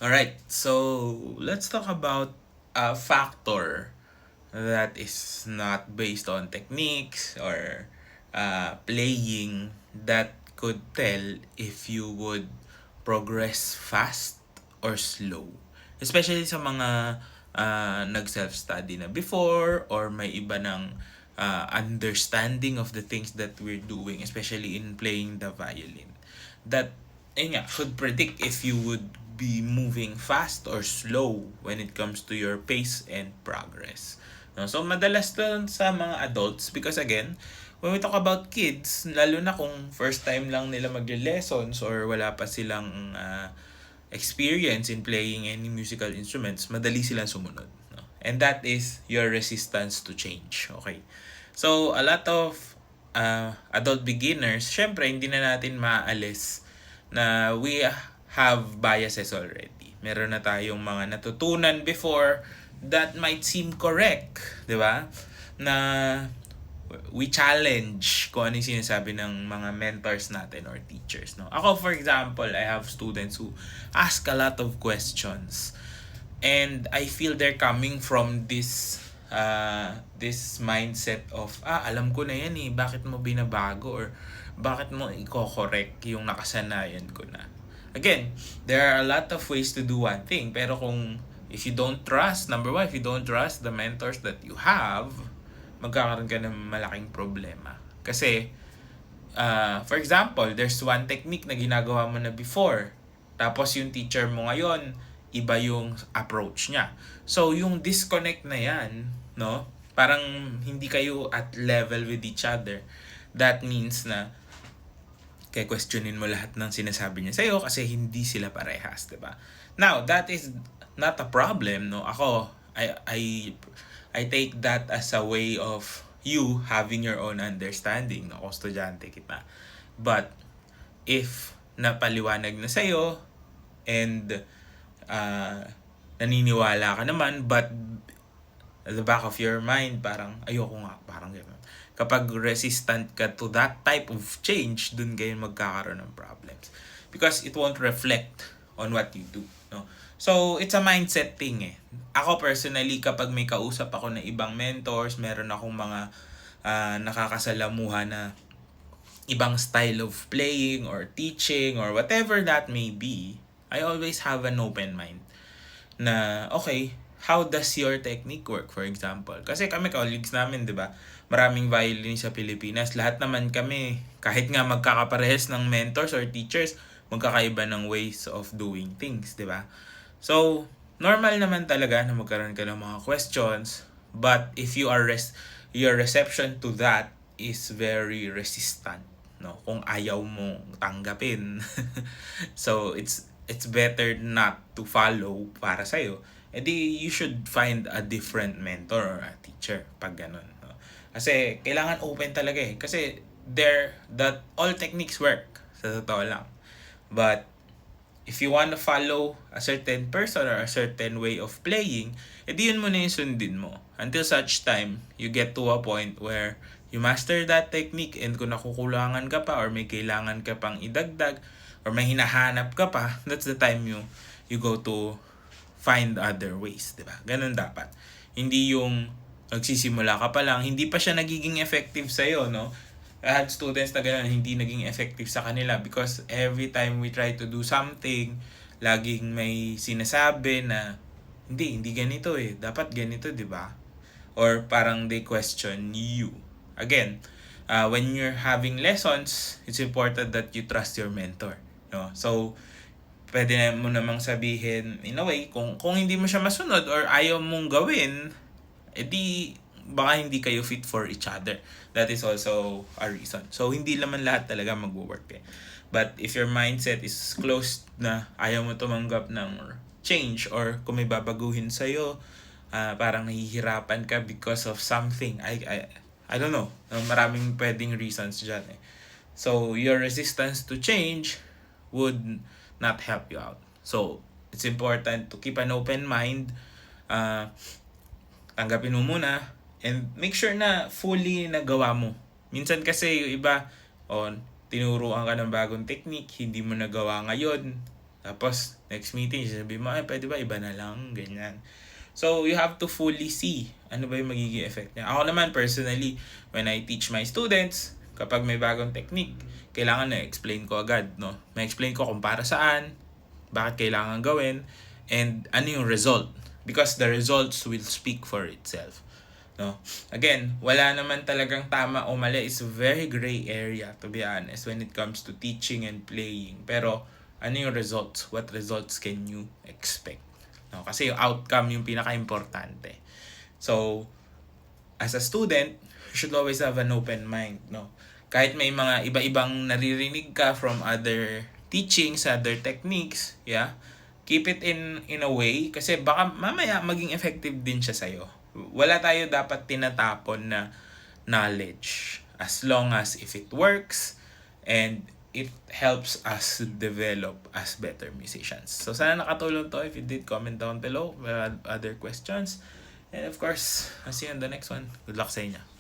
Alright, so let's talk about a factor that is not based on techniques or playing that could tell if you would progress fast or slow. Especially sa mga nag-self-study na before or may iba ng understanding of the things that we're doing, especially in playing the violin. That could predict if you would be moving fast or slow when it comes to your pace and progress. No? So, madalas to sa mga adults because again, when we talk about kids, lalo na kung first time lang nila mag-lessons or wala pa silang experience in playing any musical instruments, madali silang sumunod. No? And that is your resistance to change. Okay. So, a lot of adult beginners, syempre, hindi na natin maalis na we have biases already. Meron na tayong mga natutunan before that might seem correct, di ba? Na we challenge kung ano yung sinasabi ng mga mentors natin or teachers. No? Ako, for example, I have students who ask a lot of questions. And I feel they're coming from this mindset of, alam ko na yan eh, bakit mo binabago? Or bakit mo i-correct yung nakasanayan ko na? Again, there are a lot of ways to do one thing. Pero kung if you don't trust, number one, if you don't trust the mentors that you have, magkakaroon ka ng malaking problema. Kasi, for example, there's one technique na ginagawa mo na before. Tapos yung teacher mo ngayon, iba yung approach niya. So, yung disconnect na yan, no? Parang hindi kayo at level with each other. That means na kaya questionin mo lahat ng sinasabi niya sa'yo kasi hindi sila parehas, diba? Now, that is not a problem, no? Ako, I take that as a way of you having your own understanding, no? Kung estudyante kita. But, if napaliwanag na sa'yo and naniniwala ka naman, but at the back of your mind, parang ayoko nga, parang gano'n. Kapag resistant ka to that type of change, dun kayo magkakaroon ng problems. Because it won't reflect on what you do. No? So, it's a mindset thing eh. Ako personally, kapag may kausap ako na ibang mentors, meron akong mga nakakasalamuha na ibang style of playing or teaching or whatever that may be, I always have an open mind na, okay, how does your technique work, for example? Kasi kami, colleagues namin, di ba? Maraming violin sa Pilipinas. Lahat naman kami, kahit nga magkakaparehas ng mentors or teachers, magkakaiba ng ways of doing things, di ba? So, normal naman talaga na magkaroon ka ng mga questions. But if you are your reception to that is very resistant, no? Kung ayaw mong tanggapin. So, it's better not to follow para sa'yo. Edi you should find a different mentor or a teacher pag ganun. No? Kasi kailangan open talaga eh. Kasi that all techniques work sa totoo lang. But if you want to follow a certain person or a certain way of playing, edi yun mo na yung sundin mo. Until such time, you get to a point where you master that technique and kung nakukulangan ka pa or may kailangan ka pang idagdag or may hinahanap ka pa, that's the time you go to find other ways, di ba? Ganun dapat. Hindi yung nagsisimula ka pa lang, hindi pa siya nagiging effective sa'yo, no? I had students na ganun, hindi naging effective sa kanila because every time we try to do something, laging may sinasabi na, hindi ganito eh. Dapat ganito, di ba? Or parang they question you. Again, when you're having lessons, it's important that you trust your mentor, no? So, pwede na mo namang sabihin, in a way, kung hindi mo siya masunod or ayaw mong gawin, edi baka hindi kayo fit for each other. That is also a reason. So, hindi naman lahat talaga mag-work eh. But if your mindset is closed na ayaw mo tumanggap ng change or kung may babaguhin sa'yo, parang nahihirapan ka because of something. I don't know. Maraming pwedeng reasons dyan eh. So, your resistance to change would not help you out. So, it's important to keep an open mind. Tanggapin mo muna and make sure na fully nagawa mo. Minsan kasi yung iba, tinuruan ka ng bagong technique, hindi mo nagawa ngayon, Tapos, next meeting, sabi mo, ay, pwede ba iba na lang, ganyan. So, you have to fully see ano ba yung magiging effect niya. Ako naman, personally, when I teach my students, kapag may bagong technique, kailangan na explain ko agad, no? May explain ko kung para saan, bakit kailangan gawin, and ano yung result. Because the results will speak for itself. No? Again, wala naman talagang tama o mali. It's a very gray area, to be honest, when it comes to teaching and playing. Pero, ano yung results? What results can you expect? No? Kasi yung outcome yung pinaka-importante. So, as a student, you should always have an open mind. No? Kahit may mga iba-ibang naririnig ka from other teachings, other techniques, yeah, keep it in a way kasi baka mamaya maging effective din siya sa'yo. Wala tayo dapat tinatapon na knowledge as long as if it works and it helps us develop as better musicians. So sana nakatulong to. If you did, comment down below if you had other questions. And of course, I'll see you on the next one. Good luck sa inyo.